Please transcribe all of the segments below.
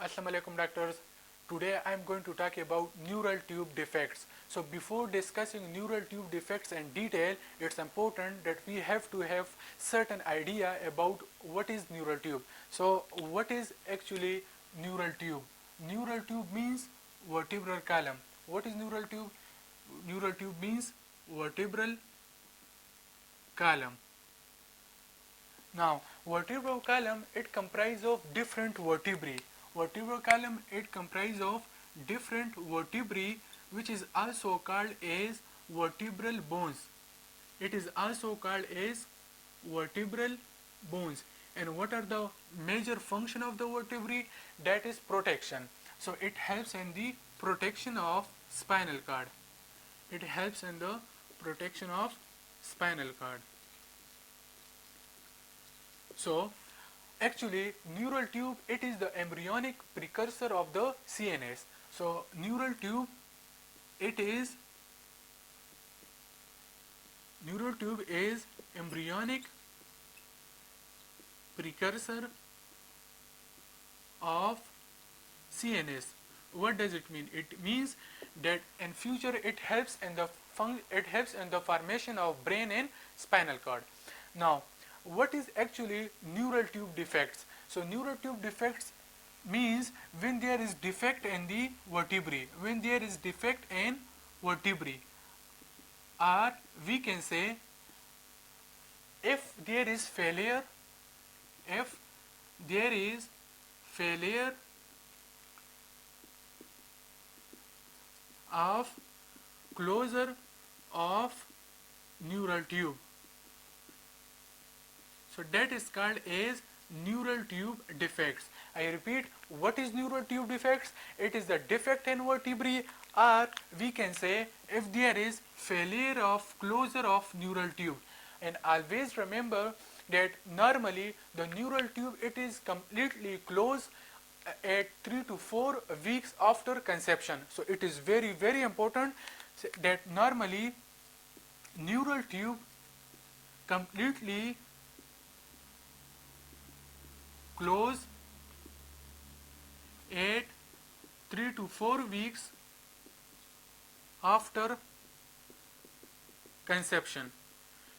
Assalamu alaikum doctors. Today I am going to talk about neural tube defects. So before discussing neural tube defects in detail, it's important that we have to have certain idea about what is neural tube. So what is actually neural tube? Neural tube means vertebral column. What is neural tube? Neural tube means vertebral column. Now, vertebral column, it comprises of different vertebrae. Vertebral column, it comprises of different vertebrae, which is also called as vertebral bones. It is also called as vertebral bones. And what are the major function of the vertebrae? That is protection. So it helps in the protection of spinal cord. It helps in the protection of spinal cord. So actually neural tube, it is the embryonic precursor of the CNS. So neural tube, it is embryonic precursor of CNS. What does it mean? It means that in future it helps in the formation of brain and spinal cord. Now what is actually neural tube defects? So neural tube defects means when there is defect in the vertebrae, when there is defect in vertebrae, or we can say if there is failure of closure of neural tube. So that is called as neural tube defects. I repeat, what is neural tube defects? It is the defect in vertebrae, or we can say if there is failure of closure of neural tube. And always remember that normally the neural tube, it is completely closed at 3 to 4 weeks after conception. So it is very, very important that normally neural tube completely close at 3 to 4 weeks after conception.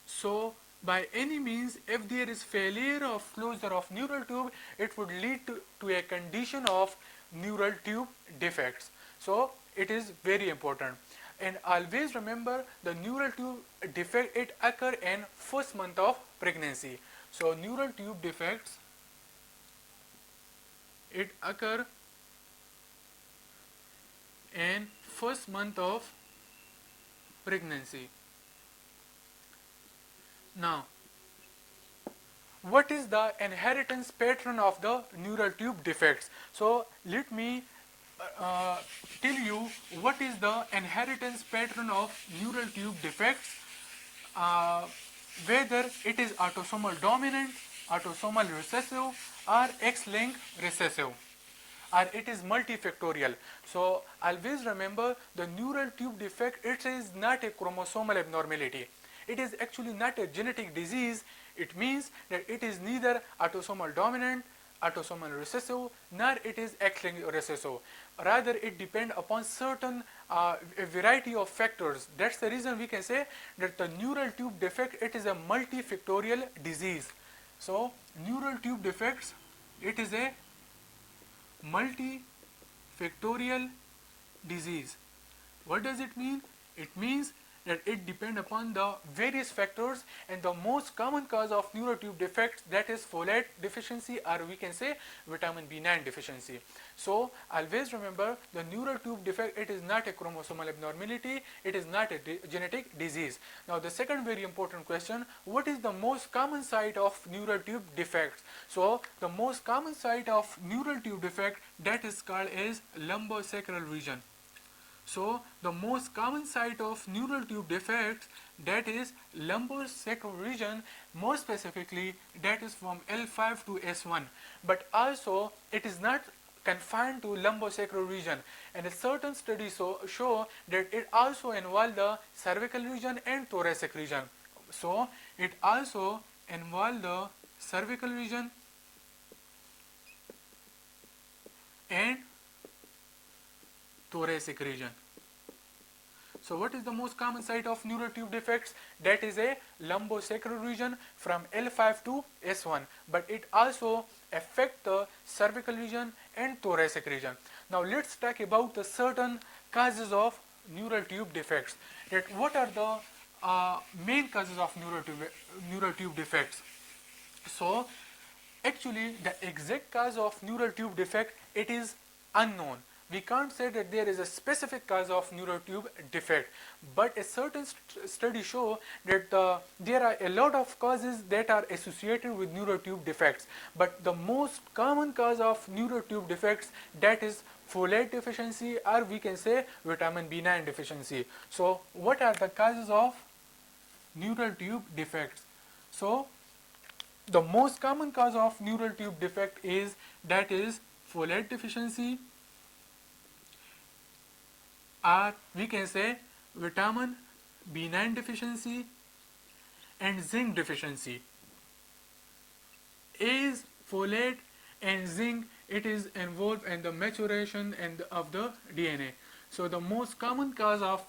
So by any means, if there is failure of closure of neural tube, it would lead to a condition of neural tube defects. So it is very important. And always remember, the neural tube defect, it occur in first month of pregnancy. So neural tube defects, it occur in first month of pregnancy. Now, what is the inheritance pattern of the neural tube defects? So let me tell you what is the inheritance pattern of neural tube defects, whether it is autosomal dominant, autosomal recessive, or X-linked recessive, or it is multifactorial. So always remember, the neural tube defect, it is not a chromosomal abnormality. It is actually not a genetic disease. It means that it is neither autosomal dominant, autosomal recessive, nor it is X-linked recessive. Rather, it depends upon certain a variety of factors. That's the reason we can say that the neural tube defect, it is a multifactorial disease. So neural tube defects, it is a multifactorial disease. What does it mean? It means that it depends upon the various factors, and the most common cause of neural tube defects, that is folate deficiency, or we can say vitamin B9 deficiency. So always remember, the neural tube defect, it is not a chromosomal abnormality, it is not a genetic disease. Now the second very important question, what is the most common site of neural tube defects? So the most common site of neural tube defect, that is called as lumbosacral region. So the most common site of neural tube defects, that is lumbosacral region, more specifically that is from L5 to S1. But also it is not confined to lumbosacral region, and a certain studies show that it also involves the cervical region and thoracic region. So it also involves the cervical region and thoracic region. So what is the most common site of neural tube defects? That is a lumbosacral region from L5 to S1, but it also affects the cervical region and thoracic region. Now let's talk about the certain causes of neural tube defects. That what are the main causes of neural tube defects? So actually the exact cause of neural tube defect, it is unknown. We can't say that there is a specific cause of neural tube defect, but a certain studies show that there are a lot of causes that are associated with neural tube defects, but the most common cause of neural tube defects, that is folate deficiency, or we can say vitamin B9 deficiency. So what are the causes of neural tube defects? So the most common cause of neural tube defect is folate deficiency, or we can say vitamin B9 deficiency and zinc deficiency. Is folate and zinc, it is involved in the maturation and of the DNA. So the most common cause of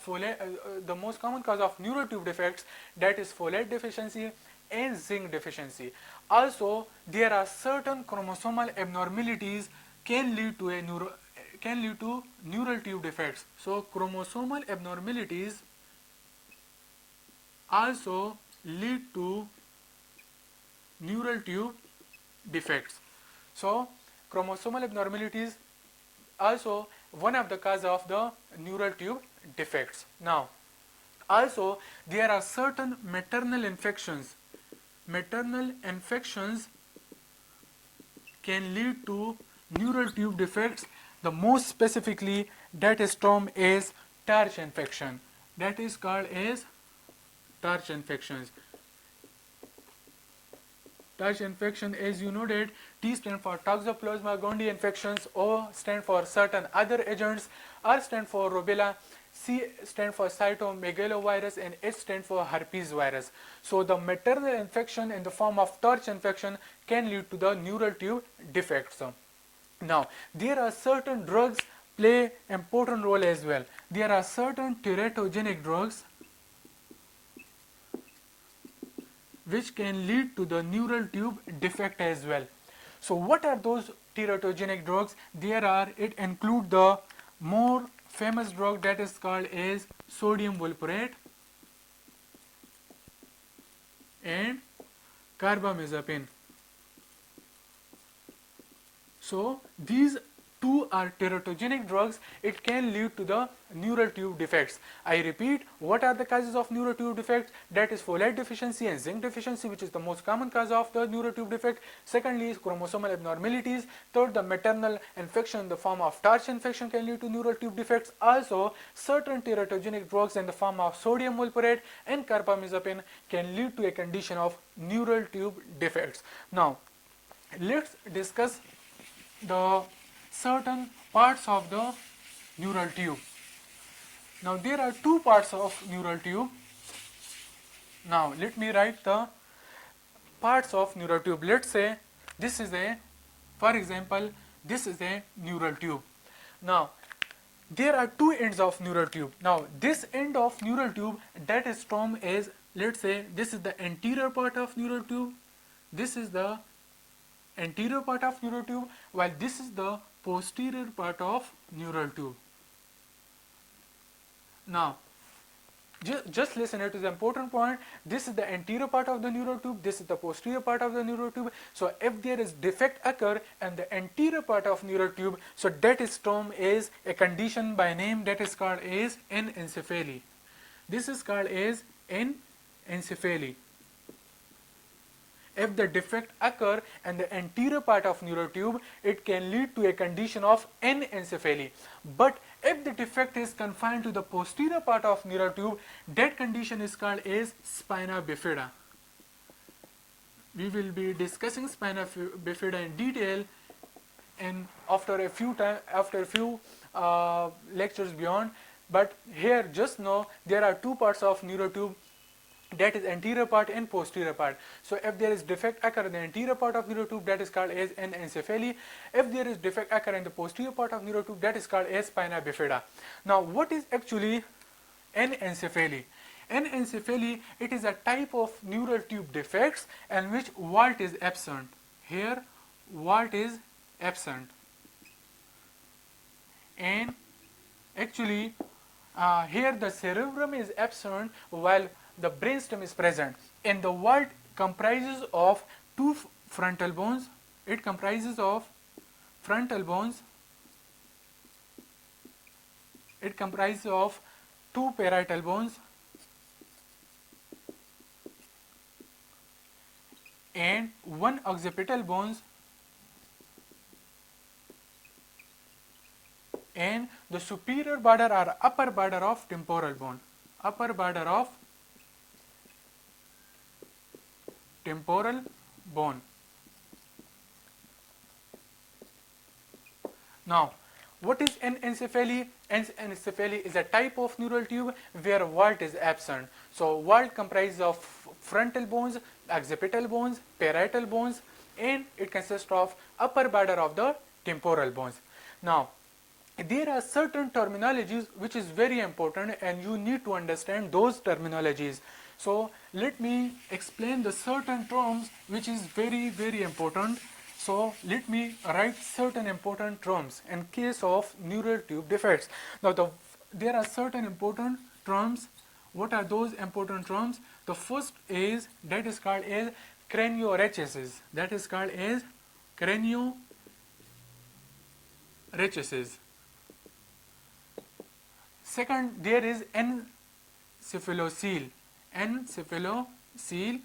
neural tube defects, that is folate deficiency and zinc deficiency. Also there are certain chromosomal abnormalities can lead to neural tube defects. So chromosomal abnormalities also lead to neural tube defects. So chromosomal abnormalities also one of the causes of the neural tube defects. Now also there are certain maternal infections. Maternal infections can lead to neural tube defects. The most specifically, that is termed as torch infection. That is called as torch infections. Torch infection, as you know that T stand for Toxoplasma gondii infections, O stand for certain other agents, R stand for rubella, C stand for cytomegalovirus, and H stand for herpes virus. So the maternal infection in the form of torch infection can lead to the neural tube defects. Now there are certain drugs play important role as well. There are certain teratogenic drugs which can lead to the neural tube defect as well. So what are those teratogenic drugs? It include the more famous drug that is called as sodium valproate and carbamazepine. So these two are teratogenic drugs. It can lead to the neural tube defects. I repeat, what are the causes of neural tube defects? That is folate deficiency and zinc deficiency, which is the most common cause of the neural tube defect. Secondly is chromosomal abnormalities. Third, the maternal infection in the form of torch infection can lead to neural tube defects. Also, certain teratogenic drugs in the form of sodium valproate and carbamazepine can lead to a condition of neural tube defects. Now, let's discuss the certain parts of the neural tube. Now there are two parts of neural tube. Now let me write the parts of neural tube. Let's say this is for example, this is a neural tube. Now there are two ends of neural tube. Now this end of neural tube, that is termed as, let's say this is the anterior part of neural tube. This is the anterior part of neural tube, while this is the posterior part of neural tube. Now just listen, it is an important point. This is the anterior part of the neural tube, this is the posterior part of the neural tube. So if there is defect occur in the anterior part of neural tube, so that is termed as a condition by name that is called as anencephaly. This is called as anencephaly. If the defect occur in the anterior part of neural tube, it can lead to a condition of anencephaly. But if the defect is confined to the posterior part of neural tube, that condition is called as spina bifida. We will be discussing spina bifida in detail and after a few lectures beyond. But here just know there are two parts of neural tube. that is anterior part and posterior part. So if there is defect occur in the anterior part of neurotube, that is called as anencephaly. If there is defect occur in the posterior part of neurotube, that is called as spina bifida. Now what is actually anencephaly? Anencephaly, it is a type of neural tube defects in which vault is absent. Here vault is absent, and actually here the cerebrum is absent while the brainstem is present, and the vault comprises of two frontal bones. It comprises of frontal bones. It comprises of two parietal bones and one occipital bones, and the superior border or upper border of temporal bone. Upper border of temporal bone. Now, what is anencephaly? Anencephaly is a type of neural tube where vault is absent. So, vault comprises of frontal bones, occipital bones, parietal bones, and it consists of upper border of the temporal bones. Now, there are certain terminologies which is very important, and you need to understand those terminologies. So let me explain the certain terms which is very important. So let me write certain important terms in case of neural tube defects. Now there are certain important terms. What are those important terms? The first is that is called as craniorachis. That is called as craniorachis. Second, there is encephalocele. Encephalocele.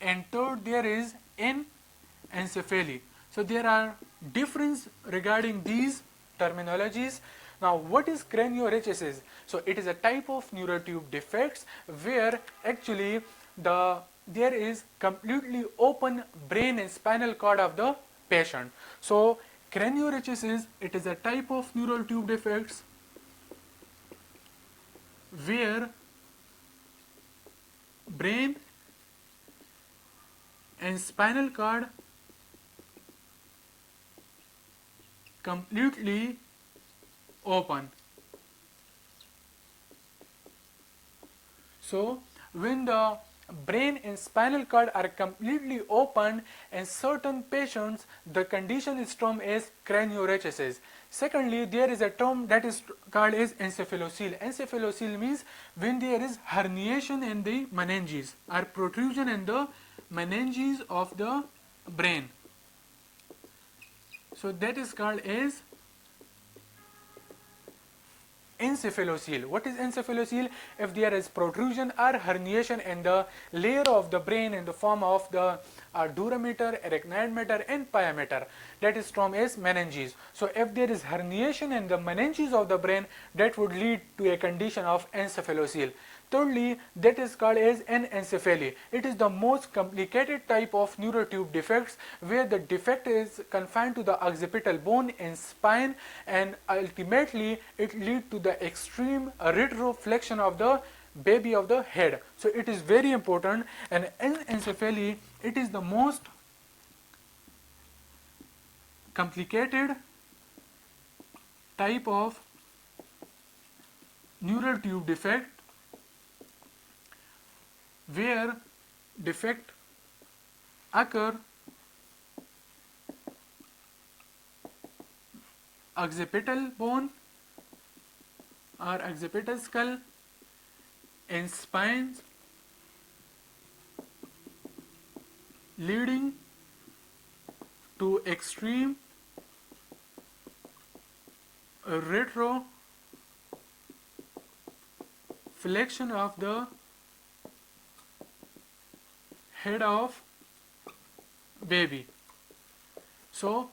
And third, there is anencephaly. So there are difference regarding these terminologies. Now what is craniorachis? So it is a type of neural tube defects where actually there is completely open brain and spinal cord of the patient. So craniorachis, it is a type of neural tube defects where brain and spinal cord completely open. So when the brain and spinal cord are completely open in certain patients, the condition is termed as craniorachis. Secondly, there is a term that is called as encephalocele. Encephalocele means when there is herniation in the meninges or protrusion in the meninges of the brain. So that is called as encephalocele. What is encephalocele? If there is protrusion or herniation in the layer of the brain in the form of the dura mater, arachnoid mater and pia mater, that is termed as meninges. So if there is herniation in the meninges of the brain, that would lead to a condition of encephalocele. Thirdly, that is called as anencephaly. It is the most complicated type of neural tube defects where the defect is confined to the occipital bone and spine, and ultimately it leads to the extreme retroflexion of the baby of the head. So it is very important, and anencephaly, it is the most complicated type of neural tube defect where defect occur occipital bone or occipital skull and spines, leading to extreme retroflexion of the head of baby. So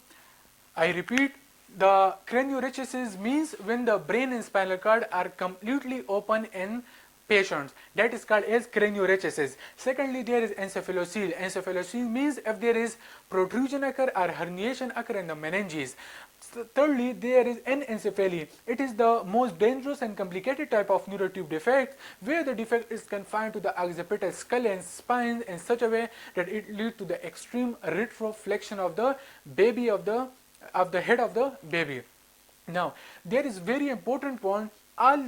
I repeat, the craniorachis means when the brain and spinal cord are completely open in patients, that is called as craniorachis. Secondly, there is encephalocele. Encephalocele means if there is protrusion occur or herniation occur in the meninges. thirdly, there is anencephaly. It is the most dangerous and complicated type of neurotube defect, where the defect is confined to the occipital skull and spine in such a way that it leads to the extreme retroflexion of the baby of the head of the baby. Now, there is very important point. All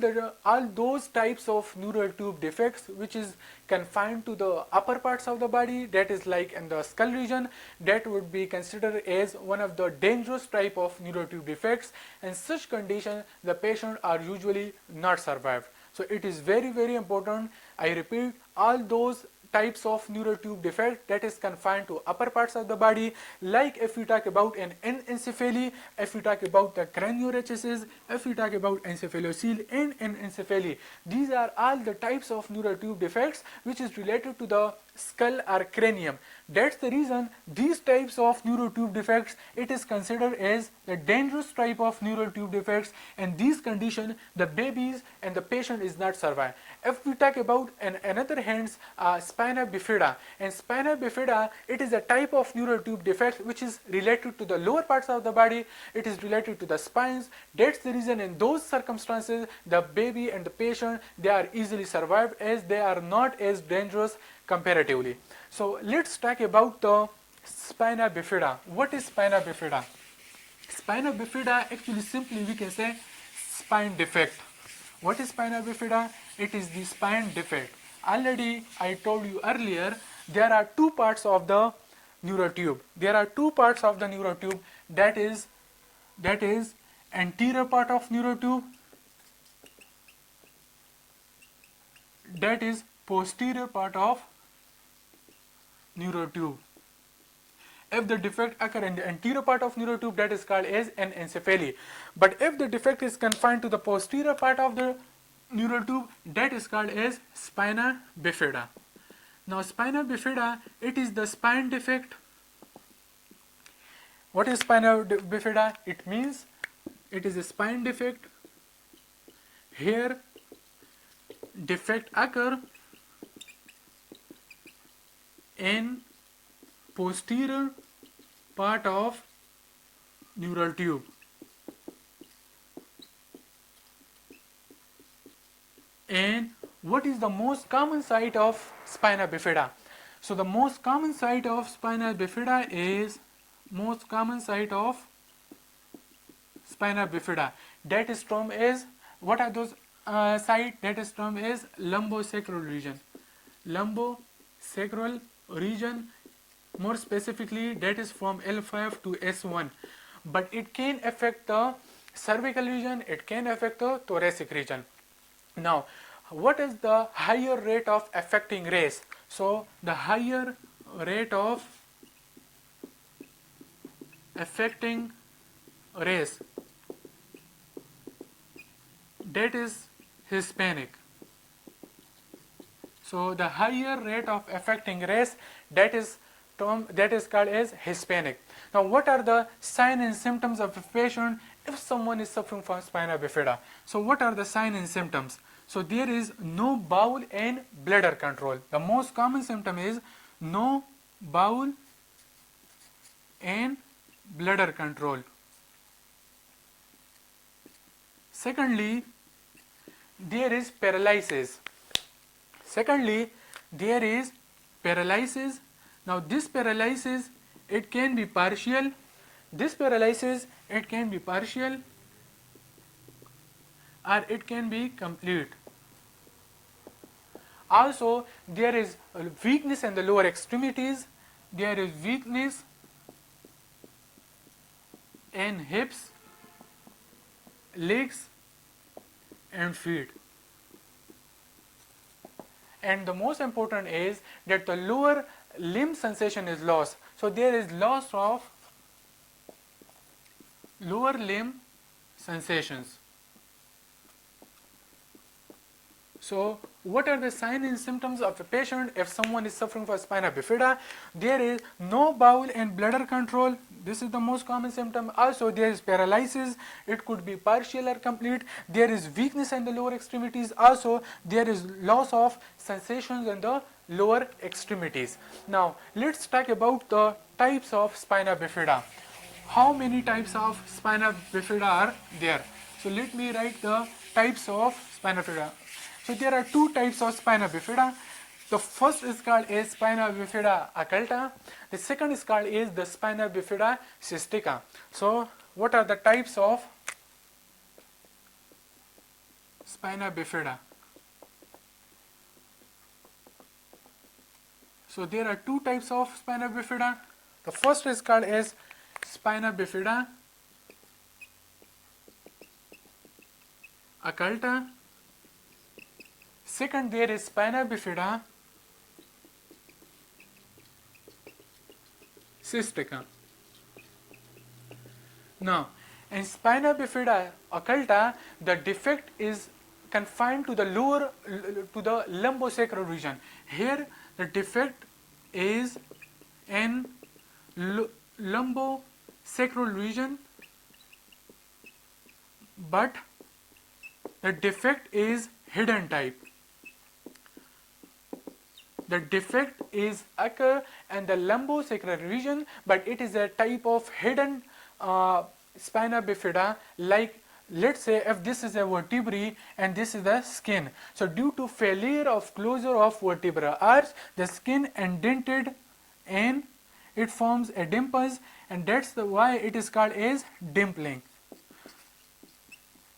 those types of neural tube defects which is confined to the upper parts of the body, that is like in the skull region, that would be considered as one of the dangerous type of neural tube defects. In such condition, the patient are usually not survived. So it is very important. I repeat, all those types of neural tube defect that is confined to upper parts of the body, like if we talk about an anencephaly, if we talk about the craniorhachis, if we talk about encephalocele and anencephaly, these are all the types of neural tube defects which is related to the skull or cranium. That's the reason these types of neural tube defects, it is considered as the dangerous type of neural tube defects, and these condition the babies and the patient is not survive. If we talk about another hands spina bifida, and spina bifida, it is a type of neural tube defect which is related to the lower parts of the body, it is related to the spines. That's the reason in those circumstances the baby and the patient, they are easily survived as they are not as dangerous comparatively. So let's talk about the spina bifida. What is spina bifida? Spina bifida, actually simply we can say spine defect. What is spina bifida? It is the spine defect. Already I told you earlier, there are two parts of the neural tube. There are two parts of the neural tube, that is anterior part of neural tube, that is posterior part of neural tube. If the defect occur in the anterior part of neural tube, that is called as anencephaly. But if the defect is confined to the posterior part of the neural tube, that is called as spina bifida. Now spina bifida, it is the spine defect. What is spina bifida? It means it is a spine defect. Here defect occur in posterior part of neural tube. And what is the most common site of spina bifida? So the most common site of spina bifida is that is termed as, what are those site? That is termed as lumbosacral region. Lumbosacral region, more specifically that is from L5 to S1, but it can affect the cervical region, it can affect the thoracic region. Now what is the higher rate of affecting race? So the higher rate of affecting race, that is Hispanic. So the higher rate of affecting race, that is called as Hispanic. Now what are the signs and symptoms of a patient if someone is suffering from spina bifida? So what are the signs and symptoms? So there is no bowel and bladder control. The most common symptom is no bowel and bladder control. Secondly, there is paralysis. Now this paralysis, it can be partial. Or it can be complete. Also there is weakness in the lower extremities. There is weakness in hips, legs and feet. And the most important is that the lower limb sensation is lost. So there is loss of lower limb sensations. So what are the signs and symptoms of a patient if someone is suffering from spina bifida? There is no bowel and bladder control. This is the most common symptom. Also there is paralysis. It could be partial or complete. There is weakness in the lower extremities. Also there is loss of sensations in the lower extremities. Now let's talk about the types of spina bifida. how many types of spina bifida are there? So let me write the types of spina bifida. So there are two types of spina bifida. The first is called as spina bifida occulta. The second is called as the spina bifida cystica. So what are the types of spina bifida? So there are two types of spina bifida. The first is called as spina bifida occulta. Second, there is spina bifida cystica. Now, in spina bifida occulta, the defect is confined to the lower, to the lumbosacral region. Here, the defect is in lumbosacral region, but the defect is hidden type. The defect is occur in the lumbosacral region, but it is a type of hidden spina bifida. Like, let's say if this is a vertebrae and this is the skin. So due to failure of closure of vertebral arch, the skin indented and it forms a dimples, and that's why it is called as dimpling.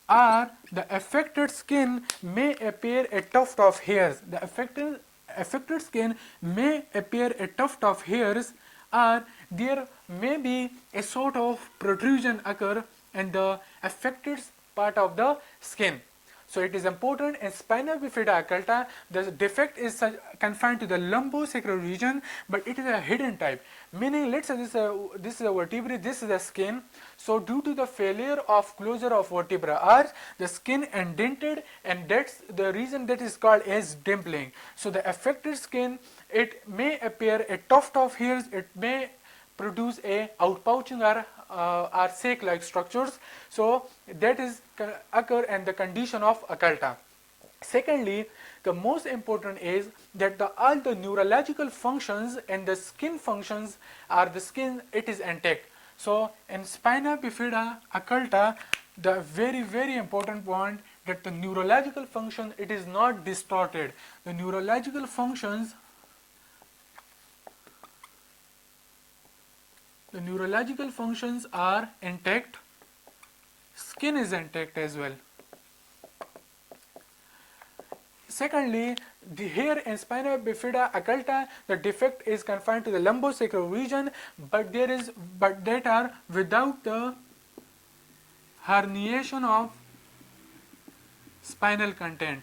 Or the affected skin may appear a tuft of hairs. The affected skin may appear a tuft of hairs, or there may be a sort of protrusion occur in the affected part of the skin. So it is important in spina bifida occulta, the defect is confined to the lumbosacral region, but it is a hidden type. Meaning, let's say this is a vertebrae, this is the skin. So due to the failure of closure of vertebral arch, the skin indented, and that's the reason that is called as dimpling. So the affected skin, it may appear a tuft of hairs, it may produce a outpouching or sac-like structures. So that is occur in the condition of occulta. Secondly, the most important is that all the neurological functions and the skin functions are the skin, it is intact. So in spina bifida occulta, the very important point that the neurological function, it is not distorted. The neurological functions are intact, skin is intact as well. Secondly, here in spina bifida occulta, the defect is confined to the lumbosacral region, but that are without the herniation of spinal content.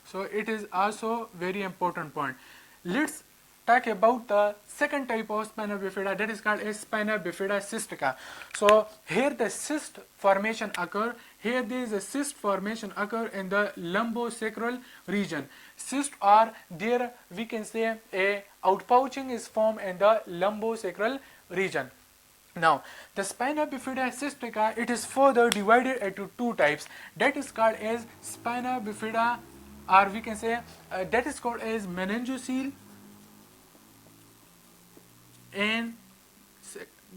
So it is also very important point. Let's talk about the second type of spina bifida, that is called as spina bifida cystica. So here the cyst formation occur. Here there is a cyst formation occur in the lumbosacral region. Cyst, or there we can say a outpouching is formed in the lumbosacral region. Now, the spina bifida cystica, it is further divided into two types. That is called as spina bifida, or we can say that is called as meningocele, and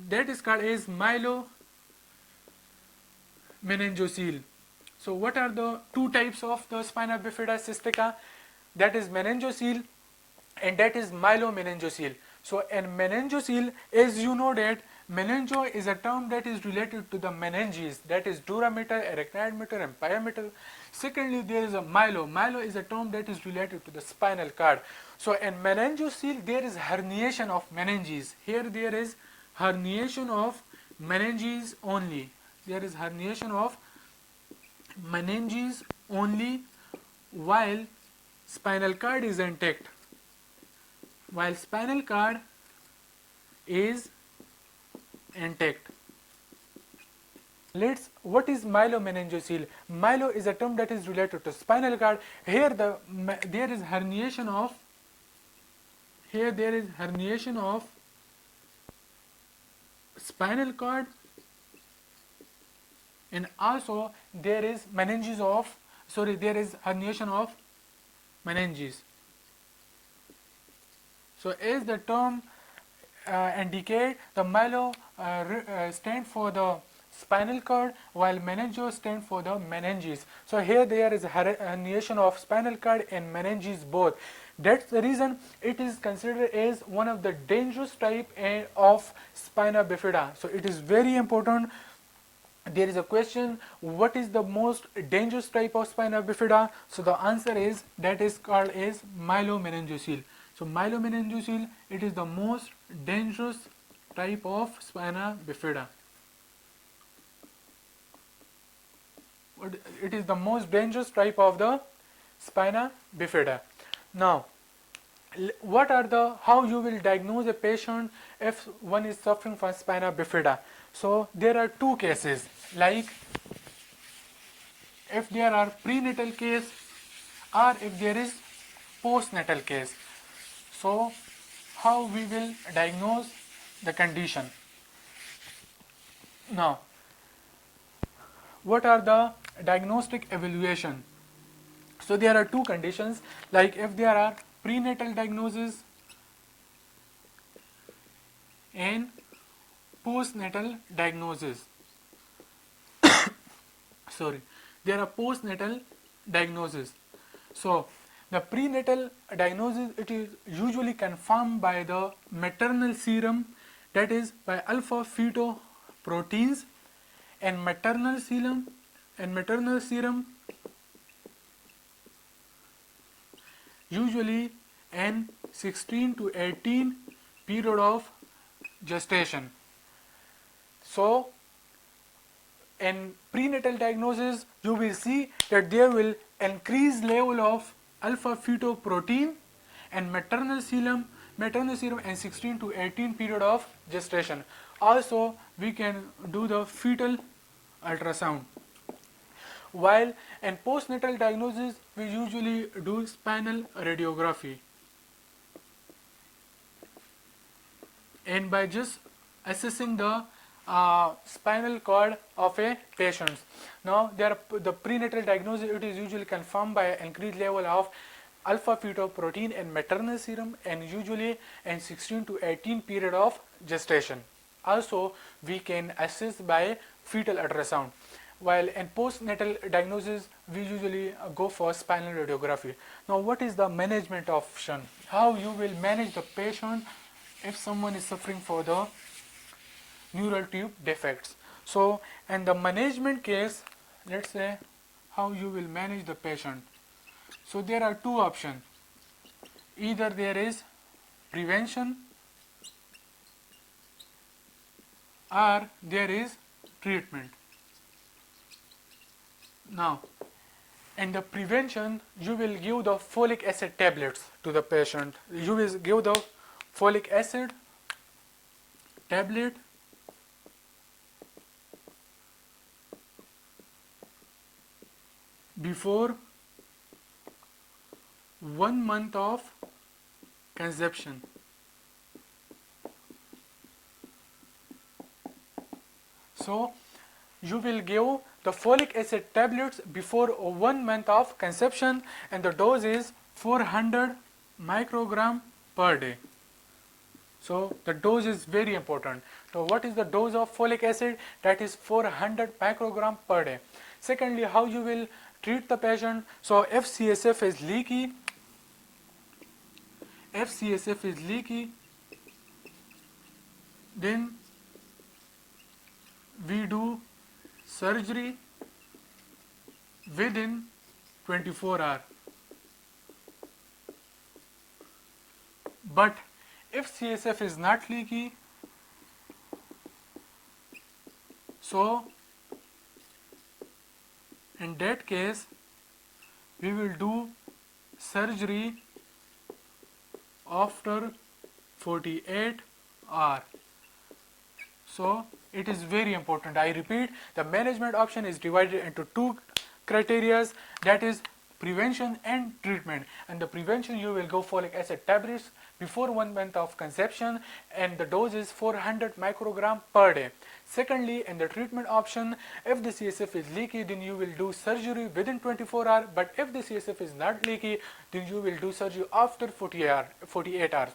that is called as myelomeningocele. So what are the two types of the spina bifida cystica? That is meningocele and that is myelomeningocele. So in meningocele, as you know that meningo is a term that is related to the meninges, that is dura mater, arachnoid mater and pia mater. Secondly, there is a myelo is a term that is related to the spinal cord. So in meningocele, there is herniation of meninges. Here there is herniation of meninges only. There is herniation of meninges only, while spinal cord is intact. While spinal cord is intact. What is myelomeningocele? Myelo is a term that is related to spinal cord. Here there is herniation of spinal cord, and also there is herniation of meninges. So as the term and decade. The myelo stand for the spinal cord, while meningo stand for the meninges. So here there is a herniation of spinal cord and meninges both. That's the reason it is considered as one of the dangerous type of spina bifida. So it is very important. There is a question, what is the most dangerous type of spina bifida? So the answer is, that is called as myelomeningocele. So myelomeningocele, it is the most dangerous type of spina bifida. It is the most dangerous type of the spina bifida. Now, how you will diagnose a patient if one is suffering from spina bifida? So there are two cases, like if there are prenatal case or if there is postnatal case. So how we will diagnose the condition? Now, what are the diagnostic evaluation? So there are two conditions, like if there are prenatal diagnosis and postnatal diagnosis. Sorry, there are postnatal diagnosis. So the prenatal diagnosis, it is usually confirmed by the maternal serum, that is by alpha fetoproteins, and maternal serum usually in 16 to 18 period of gestation. So in prenatal diagnosis, you will see that there will increase level of alpha fetoprotein and maternal serum in 16 to 18 period of gestation. Also, we can do the fetal ultrasound. While in postnatal diagnosis, we usually do spinal radiography, and by just assessing the spinal cord of a patient. Now, the prenatal diagnosis, it is usually confirmed by increased level of alpha fetoprotein and maternal serum, and usually in 16 to 18 period of gestation. Also, we can assess by fetal ultrasound. While in postnatal diagnosis, we usually go for spinal radiography. Now, what is the management option? How you will manage the patient if someone is suffering for the neural tube defects? So, in the management case, let's say how you will manage the patient. So, there are two options. Either there is prevention or there is treatment. Now, in the prevention, you will give the folic acid tablets to the patient. You will give the folic acid tablet before 1 month of conception. So, you will give the folic acid tablets before 1 month of conception, and the dose is 400 microgram per day. So the dose is very important. So what is the dose of folic acid? That is 400 microgram per day. Secondly, how you will treat the patient? So if CSF is leaky, then we do surgery within 24 hours. But if CSF is not leaky, so in that case we will do surgery after 48 hours. So it is very important. I repeat, the management option is divided into two criteria, that is prevention and treatment. And the prevention, you will go folic acid tablets before 1 month of conception, and the dose is 400 microgram per day. Secondly, in the treatment option, if the CSF is leaky, then you will do surgery within 24 hours, but if the CSF is not leaky, then you will do surgery after 48 hours.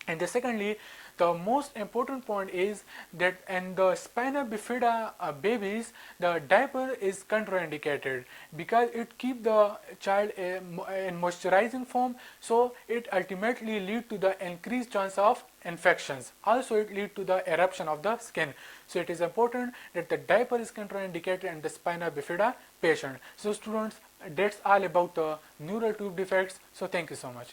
And secondly, the most important point is that in the spina bifida babies, the diaper is contraindicated because it keeps the child in moisturizing form, so it ultimately lead to the increased chance of infections. Also, it lead to the eruption of the skin. So it is important that the diaper is contraindicated in the spina bifida patient. So students, that's all about the neural tube defects. So thank you so much.